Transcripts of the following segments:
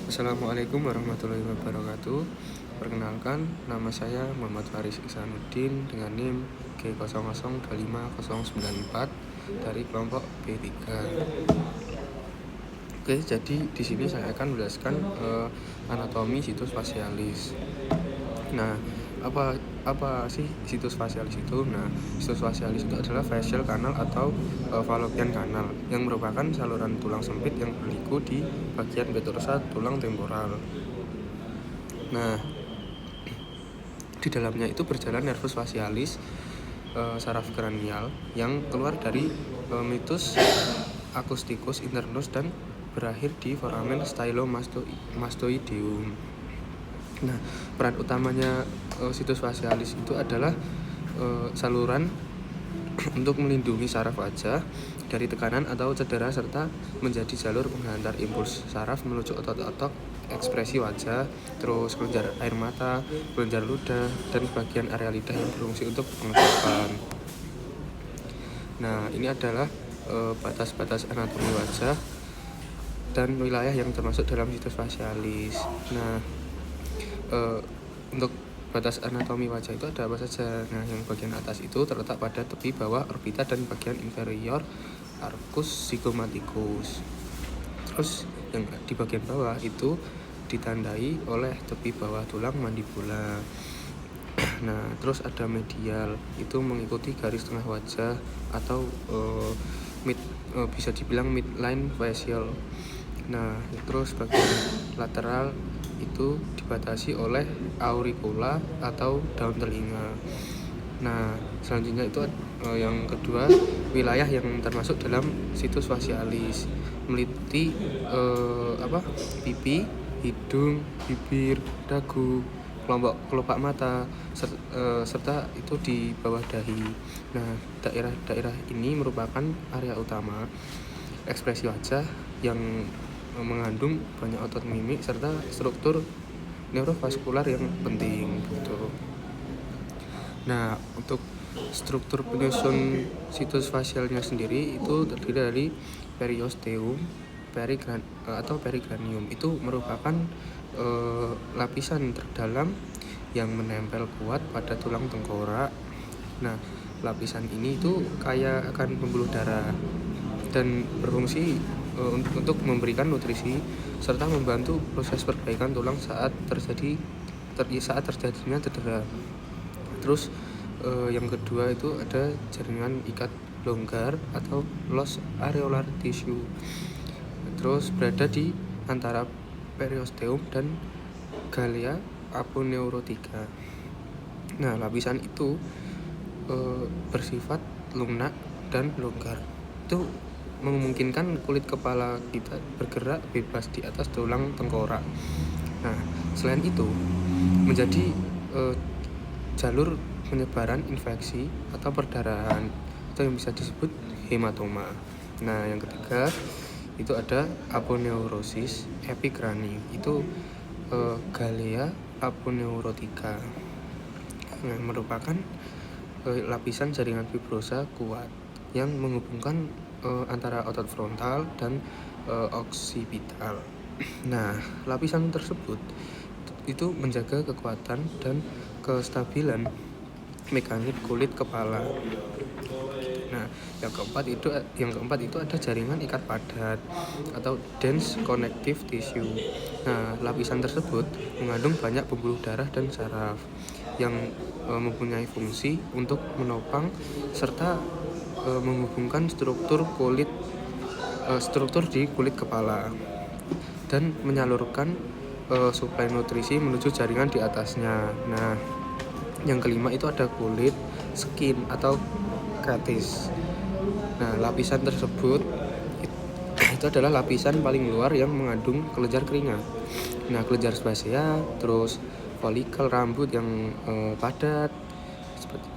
Assalamualaikum warahmatullahi wabarakatuh. Perkenalkan, nama saya Muhammad Faris Ihsanuddin dengan NIM G00250094 dari kelompok B3. Oke, jadi di sini saya akan menjelaskan anatomi situs facialis. Nah, apa sih situs facialis itu? Nah, situs facialis itu adalah facial canal atau fallopian canal yang merupakan saluran tulang sempit yang berliku di bagian petrosa tulang temporal. Nah, di dalamnya itu berjalan nervus facialis, saraf kranial yang keluar dari meatus acousticus internus dan berakhir di foramen stylomastoideum. Nah, peran utamanya situs facialis itu adalah saluran untuk melindungi saraf wajah dari tekanan atau cedera serta menjadi jalur penghantar impuls saraf menuju otot-otot ekspresi wajah, terus kelenjar air mata, kelenjar ludah, dan bagian area lidah yang berfungsi untuk pengecapan. Nah, ini adalah batas-batas anatomi wajah dan wilayah yang termasuk dalam situs facialis. Nah, untuk batas anatomi wajah itu ada apa saja? Nah, yang bagian atas itu terletak pada tepi bawah orbita dan bagian inferior arcus zygomaticus. Terus yang di bagian bawah itu ditandai oleh tepi bawah tulang mandibula. Nah, terus ada medial, itu mengikuti garis tengah wajah atau bisa dibilang midline facial. Nah, terus bagian lateral itu dibatasi oleh auricula atau daun telinga. Nah, selanjutnya itu yang kedua, wilayah yang termasuk dalam situs facialis meliputi pipi, hidung, bibir, dagu, kelopak mata, serta itu di bawah dahi. Nah, daerah-daerah ini merupakan area utama ekspresi wajah yang mengandung banyak otot mimik serta struktur neurovaskular yang penting gitu. Nah, untuk struktur penyusun situs facialnya sendiri itu terdiri dari periosteum, perikranium. Itu merupakan lapisan terdalam yang menempel kuat pada tulang tengkorak. Nah, lapisan ini itu kaya akan pembuluh darah dan berfungsi untuk memberikan nutrisi serta membantu proses perbaikan tulang saat terjadinya cedera. Terus yang kedua itu ada jaringan ikat longgar atau los areolar tissue. Terus berada di antara periosteum dan galea aponeurotica. Nah, lapisan itu bersifat lunak dan longgar. Itu memungkinkan kulit kepala kita bergerak bebas di atas tulang tengkorak. Nah, selain itu menjadi jalur penyebaran infeksi atau perdarahan atau yang bisa disebut hematoma. Nah, yang ketiga itu ada aponeurosis epikrani, itu galea aponeurotica. Nah, merupakan lapisan jaringan fibrosa kuat yang menghubungkan antara otot frontal dan oksipital. Nah, lapisan tersebut itu menjaga kekuatan dan kestabilan mekanik kulit kepala. Nah, yang keempat itu ada jaringan ikat padat atau dense connective tissue. Nah, lapisan tersebut mengandung banyak pembuluh darah dan saraf yang mempunyai fungsi untuk menopang serta menghubungkan struktur di kulit kepala dan menyalurkan suplai nutrisi menuju jaringan di atasnya. Nah, yang kelima itu ada kulit, skin atau cutis. Nah, lapisan tersebut itu adalah lapisan paling luar yang mengandung kelenjar keringat. Nah, kelenjar sebasea, terus folikel rambut yang padat seperti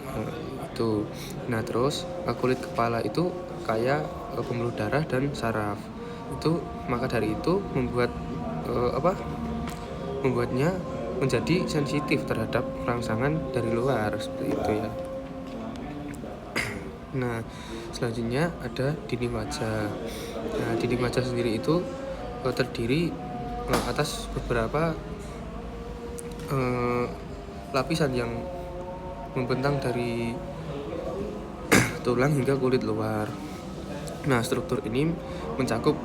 itu. Nah, terus kulit kepala itu kaya pembuluh darah dan saraf. Itu maka dari itu membuatnya menjadi sensitif terhadap rangsangan dari luar seperti itu ya. Nah, selanjutnya ada dinding wajah. Nah, dinding wajah sendiri itu terdiri atas beberapa lapisan yang membentang dari tulang hingga kulit luar. Nah, struktur ini mencakup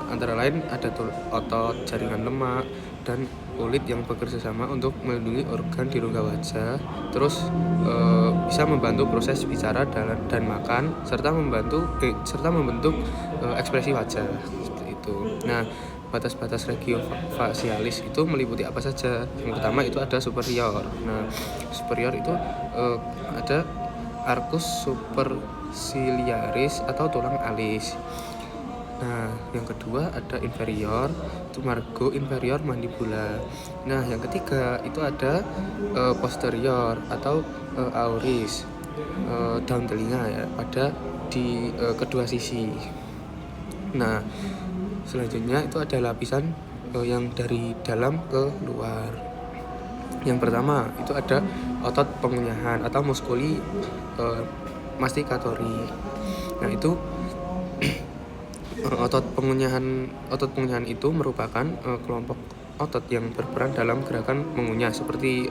antara lain ada otot, jaringan lemak, dan kulit yang bekerja sama untuk melindungi organ di rongga wajah. Terus bisa membantu proses bicara dan makan, serta membentuk ekspresi wajah seperti itu. Nah, batas-batas regio-fasialis itu meliputi apa saja? Yang pertama itu ada superior. Nah, superior itu ada arcus superciliaris atau tulang alis. Nah, yang kedua ada inferior, itu margo inferior mandibula. Nah, yang ketiga itu ada posterior atau auris, daun telinga ya, pada di kedua sisi. Nah, selanjutnya itu ada lapisan yang dari dalam ke luar. Yang pertama itu ada otot pengunyahan atau muskuli masticatori. Nah, itu otot pengunyahan itu merupakan kelompok otot yang berperan dalam gerakan mengunyah seperti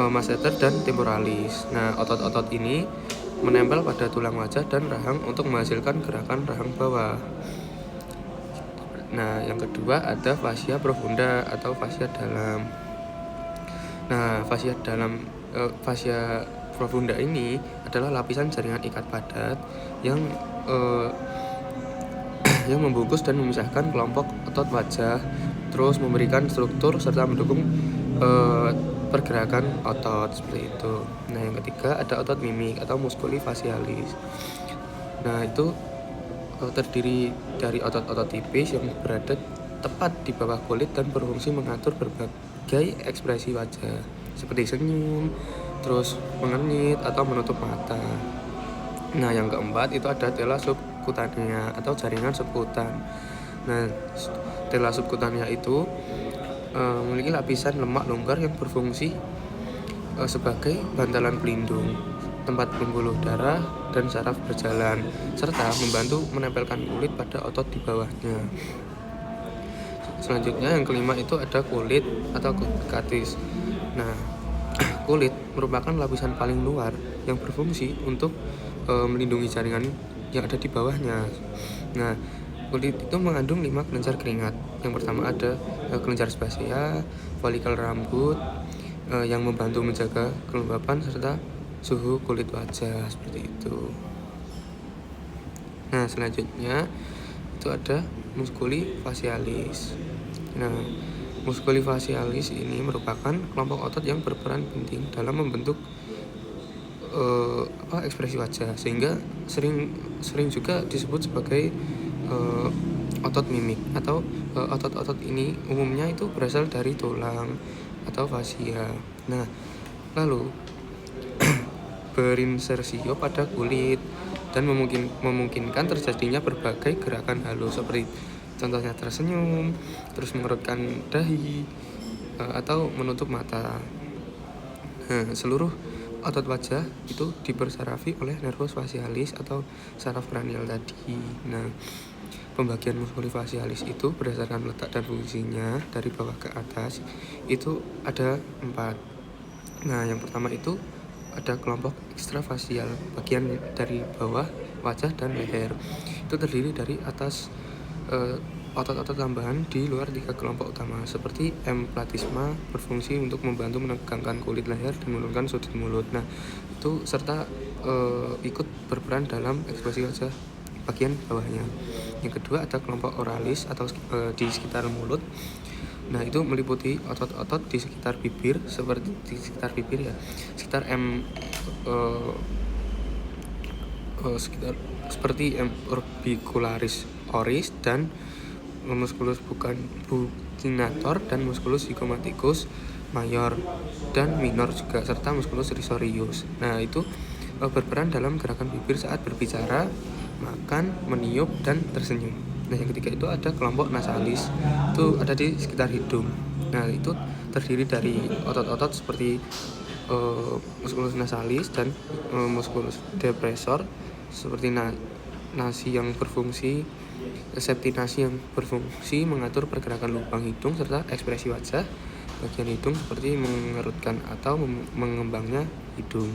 masseter dan temporalis. Nah, otot-otot ini menempel pada tulang wajah dan rahang untuk menghasilkan gerakan rahang bawah. Nah, yang kedua ada fascia profunda atau fascia dalam. Nah, fascia profunda ini adalah lapisan jaringan ikat padat yang membungkus dan memisahkan kelompok otot wajah, terus memberikan struktur serta mendukung pergerakan otot seperti itu. Nah, yang ketiga ada otot mimik atau musculi facialis. Nah, itu terdiri dari otot-otot tipis yang berada tepat di bawah kulit dan berfungsi mengatur berbagai ekspresi wajah seperti senyum, terus mengernyit atau menutup mata. Nah, yang keempat itu ada tela subcutanea atau jaringan subkutan. Nah, tela subcutanea itu memiliki lapisan lemak longgar yang berfungsi sebagai bantalan pelindung, tempat pembuluh darah dan saraf berjalan, serta membantu menempelkan kulit pada otot di bawahnya. Selanjutnya yang kelima itu ada kulit atau cutis. Nah, kulit merupakan lapisan paling luar yang berfungsi untuk melindungi jaringan yang ada di bawahnya. Nah, kulit itu mengandung 5 kelenjar keringat. Yang pertama ada kelenjar sebasea, folikel rambut yang membantu menjaga kelembapan serta suhu kulit wajah seperti itu. Nah, selanjutnya itu ada musculi facialis. Nah, musculi facialis ini merupakan kelompok otot yang berperan penting dalam membentuk ekspresi wajah, sehingga sering juga disebut sebagai otot mimik atau otot-otot ini umumnya itu berasal dari tulang atau fascia. Nah, lalu berinsersio pada kulit dan memungkinkan terjadinya berbagai gerakan halus seperti contohnya tersenyum, terus mengerutkan dahi atau menutup mata. Nah, seluruh otot wajah itu dipersarafi oleh nervus facialis atau saraf kranial tadi. Nah, pembagian musculi facialis itu berdasarkan letak dan fungsinya dari bawah ke atas itu ada 4. Nah, yang pertama itu ada kelompok ekstrafasial, bagian dari bawah wajah dan leher. Itu terdiri dari atas otot-otot tambahan di luar 3 kelompok utama seperti M platysma, berfungsi untuk membantu menegangkan kulit leher dan menurunkan sudut mulut. Nah, itu serta ikut berperan dalam ekspresi wajah bagian bawahnya. Yang kedua ada kelompok oralis atau di sekitar mulut. Nah, itu meliputi otot-otot di sekitar bibir seperti di sekitar bibir ya, sekitar sekitar seperti M orbicularis oris dan musculus buccinator dan musculus zygomaticus mayor dan minor juga, serta musculus risorius. Nah, itu berperan dalam gerakan bibir saat berbicara, makan, meniup, dan tersenyum. Nah, yang ketiga itu ada kelompok nasalis, itu ada di sekitar hidung. Nah, itu terdiri dari otot-otot seperti musculus nasalis dan musculus depressor seperti nasi yang berfungsi Septinasi yang berfungsi mengatur pergerakan lubang hidung serta ekspresi wajah bagian hidung seperti mengerutkan atau mengembangnya hidung.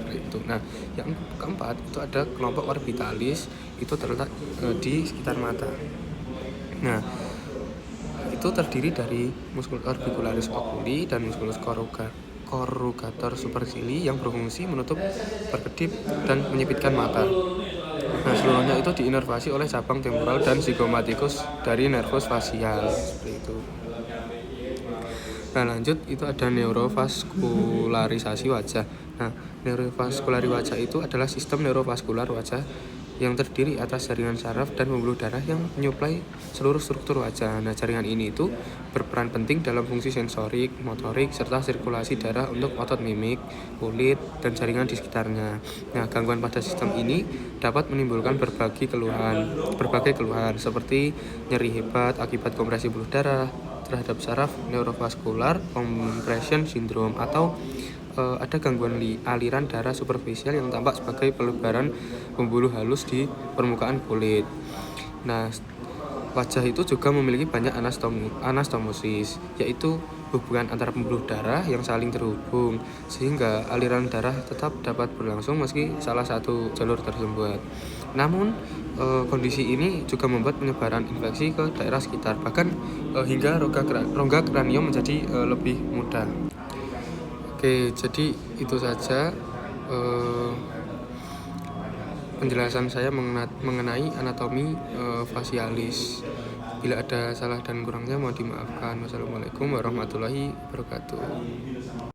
Itu. Nah, yang keempat itu ada kelompok orbitalis, itu terletak di sekitar mata. Nah, itu terdiri dari musculus orbicularis oculi dan musculus corrugator supercilii yang berfungsi menutup, berkedip, dan menyipitkan mata. Nah, seluruhnya itu diinervasi oleh cabang temporal dan zygomatikus dari nervus facial seperti itu. Nah, lanjut itu ada neurovaskularisasi wajah. Nah, neurovaskulari wajah itu adalah sistem neurovaskular wajah yang terdiri atas jaringan saraf dan pembuluh darah yang menyuplai seluruh struktur wajah. Nah, jaringan ini itu berperan penting dalam fungsi sensorik, motorik, serta sirkulasi darah untuk otot mimik, kulit, dan jaringan di sekitarnya. Nah, gangguan pada sistem ini dapat menimbulkan berbagai keluhan seperti nyeri hebat akibat kompresi pembuluh darah terhadap saraf neurovaskular compression syndrome, atau ada gangguan aliran darah superficial yang tampak sebagai pelebaran pembuluh halus di permukaan kulit. Nah, wajah itu juga memiliki banyak anastomosis, yaitu hubungan antara pembuluh darah yang saling terhubung sehingga aliran darah tetap dapat berlangsung meski salah satu jalur tersumbat. Namun kondisi ini juga membuat penyebaran infeksi ke daerah sekitar, bahkan hingga rongga kranium menjadi lebih mudah. Oke, jadi itu saja penjelasan saya mengenai anatomi facialis. Bila ada salah dan kurangnya mohon dimaafkan. Wassalamualaikum warahmatullahi wabarakatuh.